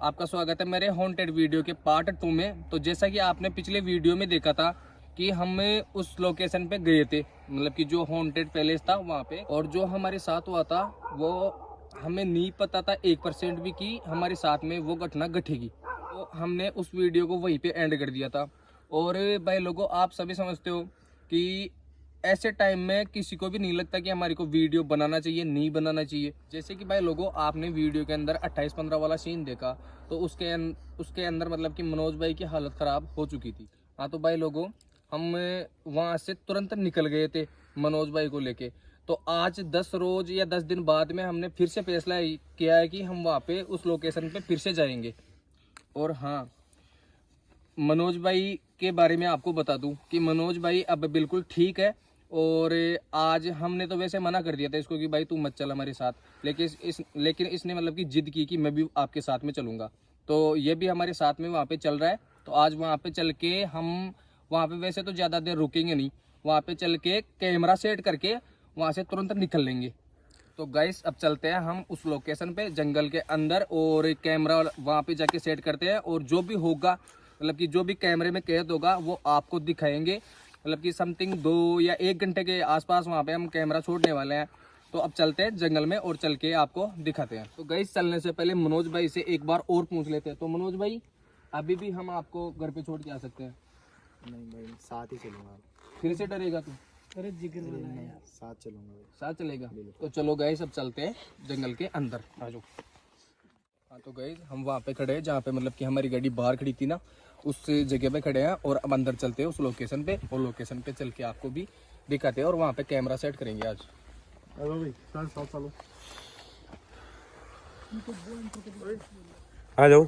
आपका स्वागत है मेरे हॉन्टेड वीडियो के पार्ट 2 में। तो जैसा कि आपने पिछले वीडियो में देखा था कि हम उस लोकेशन पे गए थे, मतलब कि जो हॉन्टेड पैलेस था वहाँ पे, और जो हमारे साथ हुआ था वो हमें नहीं पता था 1% भी कि हमारे साथ में वो घटना घटेगी। तो हमने उस वीडियो को वहीं पे एंड कर दिया था। और भाई लोगों, आप सभी समझते हो कि ऐसे टाइम में किसी को भी नहीं लगता कि हमारे को वीडियो बनाना चाहिए, नहीं बनाना चाहिए। जैसे कि भाई लोगों, आपने वीडियो के अंदर 28-15 वाला सीन देखा, तो उसके अंदर मतलब कि मनोज भाई की हालत ख़राब हो चुकी थी। हाँ तो भाई लोगों, हम वहाँ से तुरंत निकल गए थे मनोज भाई को लेके। तो आज 10 रोज या 10 दिन बाद में हमने फिर से फैसला किया है कि हम वहाँ पे उस लोकेशन पे फिर से जाएंगे। और हाँ, मनोज भाई के बारे में आपको बता दूं कि मनोज भाई अब बिल्कुल ठीक है। और आज हमने तो वैसे मना कर दिया था इसको कि भाई तू मत चल हमारे साथ, लेकिन इसने मतलब कि जिद की कि मैं भी आपके साथ में चलूँगा। तो ये भी हमारे साथ में वहाँ पे चल रहा है। तो आज वहाँ पे चल के हम वहाँ पे वैसे तो ज़्यादा देर रुकेंगे नहीं, वहाँ पे चल के कैमरा सेट करके वहाँ से तुरंत निकल लेंगे। तो गाइस अब चलते हैं हम उस लोकेशन पे जंगल के अंदर, और कैमरा वहाँ पे जाके सेट करते हैं। और जो भी होगा, मतलब कि जो भी कैमरे में कैद होगा वो आपको दिखाएंगे। मतलब कि समथिंग 2 या 1 घंटे के आसपास वहाँ पे हम कैमरा छोड़ने वाले हैं। तो अब चलते हैं जंगल में और चल के आपको दिखाते हैं। तो गाइस चलने से पहले मनोज भाई से एक बार और पूछ लेते हैं। तो मनोज भाई, अभी भी हम आपको घर पे छोड़ के आ सकते हैं? नहीं भाई, साथ ही चलूंगा। फिर से डरेगा तू? अरे जिगर वाला है यार। साथ चलूंगा। साथ चलेगा? तो चलो गाइस अब चलते हैं जंगल के अंदर, आ जाओ। हाँ तो गाइस हम वहाँ पे खड़े हैं जहाँ पे मतलब कि हमारी गाड़ी बाहर खड़ी थी ना, उस जगह पे खड़े हैं। और अब अंदर चलते हैं उस लोकेशन पे, और लोकेशन पे चल के आपको भी दिखाते हैं और वहाँ पे कैमरा सेट करेंगे आज। हेलो भाई, साथ चलो। आ जाओ।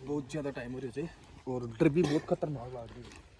बहुत ज़्यादा टाइम हो रहा है और डर भी बहुत खतरनाक लग रही है।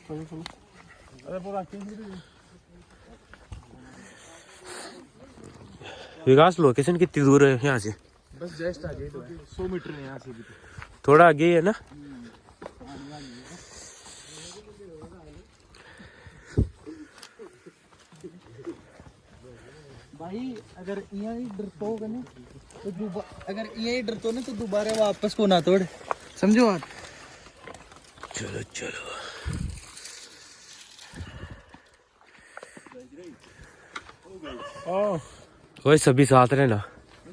चलो। अरे पूरा विकास, लोकेशन कितनी दूर है यहाँ से? बस जस्ट आगे तो है, 100 मीटर है यहाँ से भी। थोड़ा आगे ही है ना? भाई अगर यहाँ ही डरतो होगा ना तो अगर यहाँ ही डरतो ना तो दोबारा वापस को ना तोड़, समझो आप। चलो चलो। ओए सभी साथ रहना।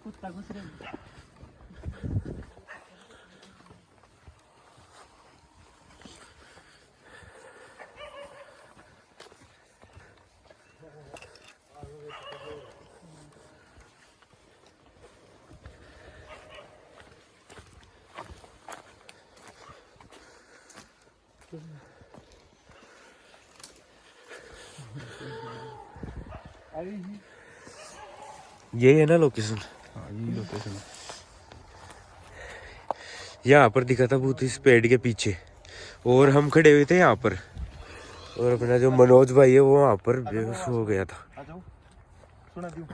कुत्ता घुस रहा ये है ना लोकेशन? हाँ यही लोकेशन है। यहाँ पर दिखा था भूत इस पेड़ के पीछे, और हम खड़े हुए थे यहाँ पर, और अपना जो मनोज भाई है वो वहाँ पर बेहोश हो गया था। आ जाओ, सुना दियो।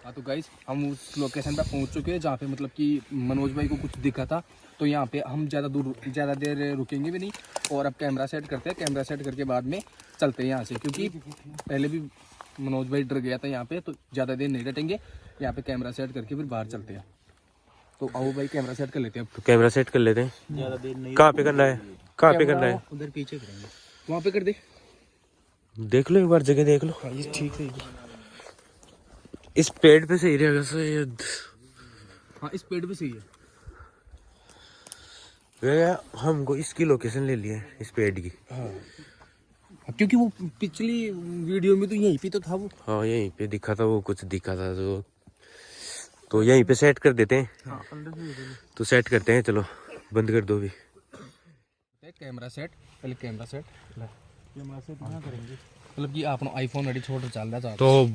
हाँ तो गाइस हम उस लोकेशन पे पहुंच चुके हैं जहाँ पे मतलब कि मनोज भाई को कुछ दिखा था। तो यहाँ पे हम ज़्यादा देर रुकेंगे भी नहीं, और अब कैमरा सेट करते हैं। कैमरा सेट करके बाद में चलते हैं यहाँ से, क्योंकि पहले भी मनोज भाई डर गया था यहाँ पे। तो ज़्यादा देर नहीं डटेंगे, यहाँ पे कैमरा सेट करके फिर बाहर चलते हैं। तो आओ भाई कैमरा सेट कर लेते हैं। तो कैमरा सेट कर लेते हैं। ज्यादा देर नहीं, कहाँ पे करना है? कहाँ पे करना है? उधर पीछे करेंगे। वहाँ पे कर दे। देख लो एक बार, जगह देख लो। हाँ ये ठीक है। इस पेड़ पे सही रहेगा शायद। हाँ इस पेड़ पे सही है। हमको इसकी लोकेशन ले ली है, इस पेड़ की। हाँ क्योंकि वो पिछली वीडियो में तो यहीं पे तो था वो। हाँ यहीं पे दिखा था, वो कुछ दिखा था तो यहीं पे सेट कर देते हैं। हाँ तो सेट करते हैं, चलो बंद कर दो भी। कैमरा सेट, पहले कैमरा सेट कैमरा सेट कहाँ करेंगे? मतलब कि आपनो आईफोन अड़ी छोड़ चल रहा था तो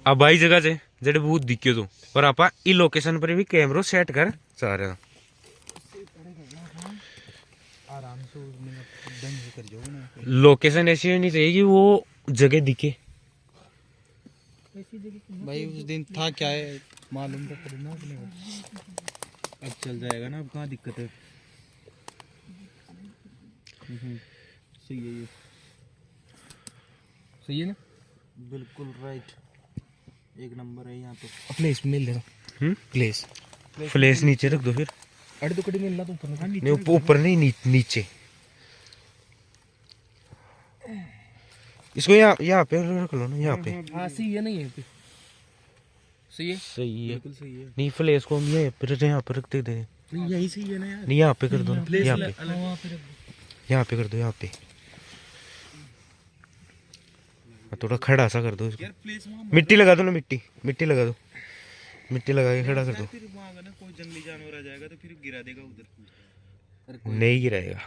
अब आई जगह से जेडे भूत दिखियो तो और आपा ई लोकेशन पर भी कैमरो सेट कर चाह रहे आराम से उसमें दंग कर जाओ ना। लोकेशन ऐसी होनी चाहिए कि वो जगह दिखे। भाई उस दिन था क्या है मालूम तो करना अपने को। अब चल जाएगा ना, अब कहाँ दिक्कत है। सही है ये, सही है ना? बिल्कुल राइट, एक नंबर है यहाँ तो। प्लेस मिल देगा। प्लेस फ्लैश नीचे रख दो फिर। अड़ी तो कड़ी मिल रहा तो ऊपर नहीं ऊपर नहीं नीचे। इसको यहाँ पे रख लो ना, यहाँ पे। हाँ सही है ना, ये पे सही है। सही है। बिल्कुल सही है। नहीं फ्लैश को हम यहाँ पे रख दे। नहीं यही सही है ना यार। नहीं यहाँ पे कर दो ना, प्लेस यहाँ पे यहाँ पे कर दो, यहाँ पे थोड़ा खड़ा सा कर दो इसको। यार प्लेस वहाँ मिट्टी लगा दो ना, मिट्टी लगा दो, मिट्टी लगा के खड़ा कर दो। फिर वहाँ अगर ना कोई जंगली जानवर आ जाएगा तो फिर गिरा देगा उधर। नहीं गिराएगा।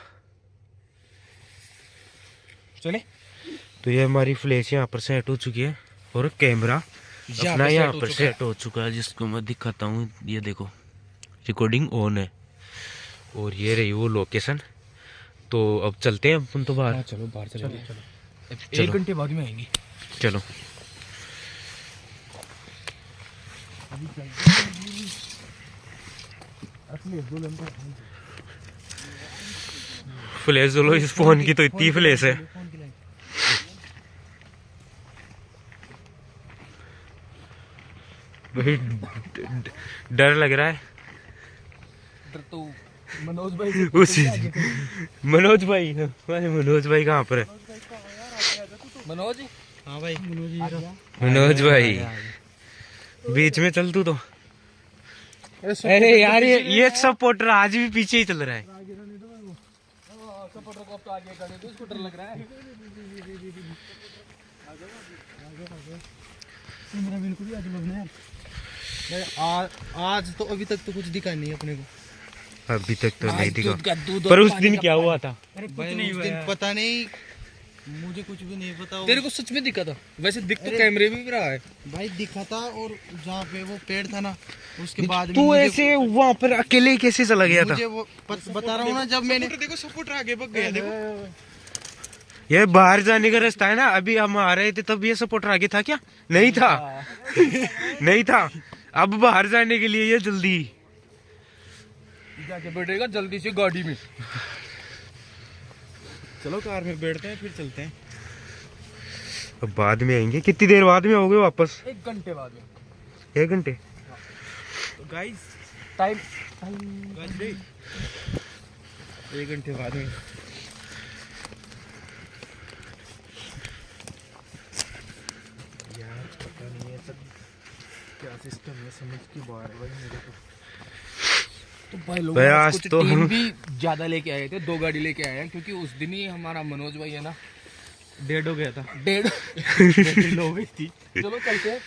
चले तो ये हमारी फ्लैश यहाँ पर सेट हो चुकी है और कैमरा अपना यहाँ पर सेट हो चुका है, जिसको मैं दिखाता हूँ। ये देखो रिकॉर्डिंग ऑन है और ये रही वो लोकेशन। तो अब चलते हैं अपन तो बाहर। हाँ चलो बाहर चलो। चलो। 1 घंटे बाद में आएंगे। चलो फ्लैश दो लो, इस फोन की तो इतनी फ्लैश है। भाई डर लग रहा है। तो मनोज भाई मनोज भाई कहाँ पर है? मनोज। हाँ भाई मनोज भाई बीच में चल तू तो। अरे यार ये सपोर्टर आज भी पीछे ही चल रहा है। सपोर्टर को तो आगे करने दो, स्कूटर लग रहा है। मेरा बिल्कुल ही आज लगना है यार। आज तो अभी तक तो कुछ दिखा नहीं अपने को। अभी तक तो नहीं दिखा। दूध पर उस दिन क्या हुआ था? भाई उस दिन पता नहीं, मुझे कुछ भी नहीं पता। तेरे को सच में दिखा था? वैसे दिख तो कैमरे में भी रहा है भाई, दिखा था। और जहाँ पे वो पेड़ था ना, उसके बाद तू ऐसे वहाँ पर अकेले कैसे चला गया था? मुझे वो बता रहा हूँ ना, जब मैंने देखो सपोर्टर आगे भाग गया। देखो ये बाहर जाने का रास्ता है ना। अभी हम आ रहे थे तब ये सपोर्टर आगे था क्या? नहीं था। नहीं था। अब बाहर जाने के लिए ये जल्दी जाके बैठेगा जल्दी से गाड़ी में। चलो कार में बैठते हैं फिर चलते हैं। अब बाद में आएंगे। कितनी देर बाद में आओगे वापस? 1 घंटे बाद में। 1 घंटे? तो गाइस टाइम 1 घंटे बाद में। यार पता नहीं है सब क्या सिस्टम है, समझ की बात है भाई मेरे को। तो भाई लोग भाई आज कुछ तो टीम हम भी ज्यादा लेके आए थे, 2 गाड़ी लेके आए हैं, क्योंकि उस दिन ही हमारा मनोज भाई है ना डेढ़ हो गया था। 1.5 लो गई थी। चलो चलते हैं।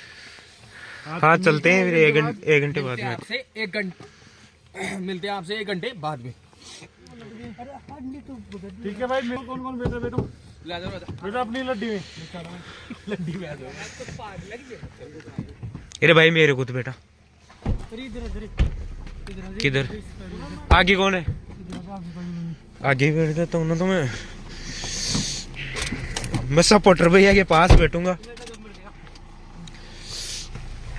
हाँ चलते हैं फिर 1 घंटे बाद मिलते हैं में। आपसे 1 घंटे मिलते हैं आपसे 1 घंटे बाद में। ठीक है भाई, मेरे कौन कौन बैठा बैठो ला जाओ बेटा अपनी लड्डी में। लड्डी में आ जाओ। अरे भाई मेरे को तो बेटा किधर आगे कौन है? आगे बैठ जाता हूँ ना तो मैं सपोर्टर भैया के पास बैठूंगा।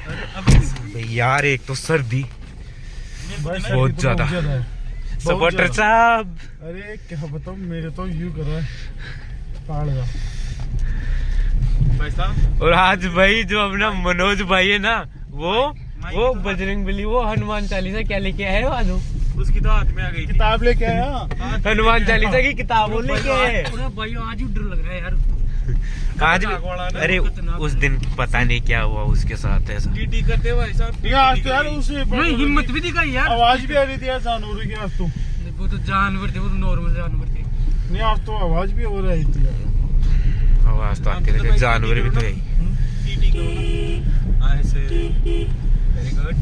भाई यार एक तो सर्दी बहुत ज्यादा। सपोर्टर साहब अरे क्या बताऊं, मेरे तो यूं कर रहा है पाड़ भाई साहब। और आज भाई जो अपना मनोज भाई है ना, वो बजरंग बली, वो हनुमान चालीसा क्या लेके आए हो? आलू उसकी तो हाथ में आ गई, किताब लेके आया। हनुमान चालीसा की किताब वो लेके आए। भाई आज ही डर लग रहा है यार। आज अरे उस दिन पता नहीं क्या हुआ उसके साथ ऐसा। टीटी करते भाई साहब। आज तो यार उसे हिम्मत भी दिखाई यार। आवाज भी आ रही थी यार जानवरों की। आज तो वो तो जानवर थे, वो तो नॉर्मल जानवर थे। नहीं आज तो आवाज भी हो रही थी यार। आवाज तो आती थी, जानवर भी तो है। टीटी करो ना ऐसे। Very good.